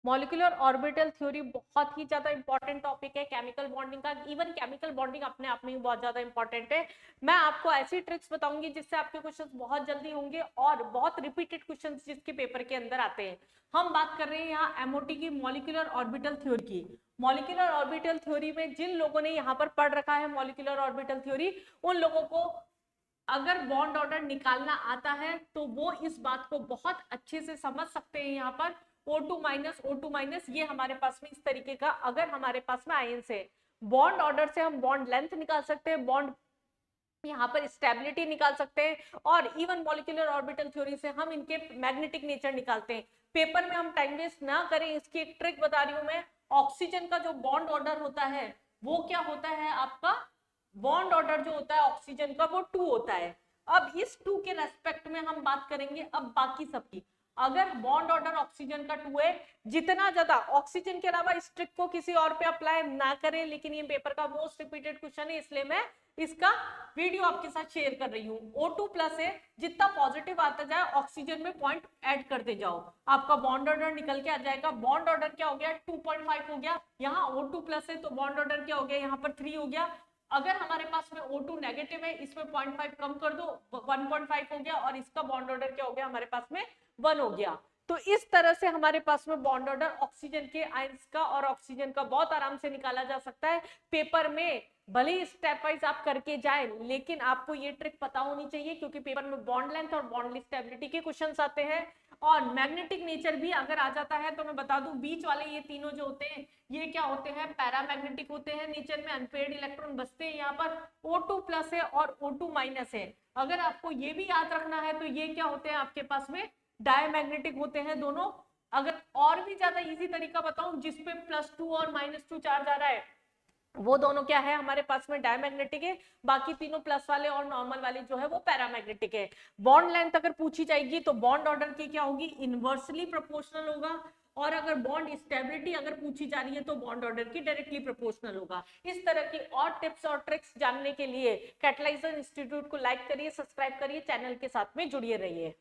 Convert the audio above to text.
Molecular orbital theory बहुत ही ज्यादा important topic है केमिकल बॉन्डिंग का। इवन केमिकल बॉन्डिंग अपने आप में ही बहुत ज्यादा इंपॉर्टेंट है। मैं आपको ऐसी ट्रिक्स बताऊंगी जिससे आपके क्वेश्चंस बहुत जल्दी होंगे और बहुत रिपीटेड क्वेश्चंस जिसके पेपर के अंदर आते हैं। हम बात कर रहे हैं यहाँ एमओटी की, मॉलिक्यूलर ऑर्बिटल थ्योरी की। मॉलिक्यूलर ऑर्बिटल थ्योरी में जिन लोगों ने यहाँ पर पढ़ रखा है मॉलिक्यूलर ऑर्बिटल थ्योरी, उन लोगों को अगर बॉन्ड ऑर्डर निकालना आता है तो वो इस बात को बहुत अच्छे से समझ सकते हैं। यहाँ पर O2 ये हमारे पास में इस तरीके का, अगर हमारे पास में आयंस है, बॉन्ड ऑर्डर से हम बॉन्ड लेंथ निकाल सकते हैं, बॉन्ड यहाँ पर स्टेबिलिटी निकाल सकते हैं, और इवन मॉलिक्यूलर ऑर्बिटल थ्योरी से हम इनके मैग्नेटिक नेचर निकालते हैं। पेपर में हम टाइम वेस्ट ना करें, इसकी एक ट्रिक बता रही हूं मैं। ऑक्सीजन का जो बॉन्ड ऑर्डर होता है वो क्या होता है आपका, बॉन्ड ऑर्डर जो होता है ऑक्सीजन का वो 2 होता है। अब इस 2 के रेस्पेक्ट में हम बात करेंगे अब बाकी सबकी। अगर बॉन्ड ऑर्डर ऑक्सीजन का 2 है, जितना ज्यादा ऑक्सीजन के अलावा इस ट्रिक को किसी और पे अप्लाई ना करें, लेकिन ये पेपर का मोस्ट रिपीटेड क्वेश्चन है इसलिए मैं इसका वीडियो आपके साथ शेयर कर रही हूँ। O2+ है, जितना पॉजिटिव आता जाए ऑक्सीजन में पॉइंट ऐड करते जाओ, आपका बॉन्ड ऑर्डर निकल के आ जाएगा। बॉन्ड ऑर्डर क्या हो गया, 2.5 हो गया। यहाँ O2+ है तो बॉन्ड ऑर्डर क्या हो गया, यहाँ पर 3 हो गया। अगर हमारे पास में O2 नेगेटिव है, इसमें 0.5 कम कर दो, 1.5 हो गया, और इसका बॉन्ड ऑर्डर क्या हो गया, हमारे पास में 1 हो गया। तो इस तरह से हमारे पास में बॉन्ड ऑर्डर ऑक्सीजन के आयंस का और ऑक्सीजन का बहुत आराम से निकाला जा सकता है। पेपर में भले ही स्टेप वाइज आप करके जाए, लेकिन आपको ये ट्रिक पता होनी चाहिए, क्योंकि पेपर में बॉन्ड लेंथ और बॉन्ड स्टेबिलिटी के क्वेश्चंस आते हैं। और मैग्नेटिक नेचर भी अगर आ जाता है तो मैं बता दूं, बीच वाले ये तीनों जो होते हैं ये क्या होते हैं, पैरामैग्नेटिक होते हैं। नेचर में अनपेयर्ड इलेक्ट्रॉन बचते हैं। यहाँ पर O2+ है और O2- है। अगर आपको ये भी याद रखना है तो ये क्या होते हैं आपके पास में, डायमैग्नेटिक होते हैं दोनों। अगर और भी ज्यादा इजी तरीका बताऊं, जिसपे +2 और -2 चार्ज आ रहा है, वो दोनों क्या है हमारे पास में डायमैग्नेटिक है। बाकी तीनों प्लस वाले और नॉर्मल वाले जो है वो पैरामैग्नेटिक है। बॉन्ड लेंथ अगर पूछी जाएगी तो बॉन्ड ऑर्डर की क्या होगी, इनवर्सली प्रोपोर्शनल होगा। और अगर बॉन्ड स्टेबिलिटी अगर पूछी जा रही है तो बॉन्ड ऑर्डर की डायरेक्टली प्रोपोर्शनल होगा। इस तरह की और टिप्स और ट्रिक्स जानने के लिए कैटलाइजर इंस्टीट्यूट को लाइक करिए, सब्सक्राइब करिए, चैनल के साथ में जुड़िए रहिए।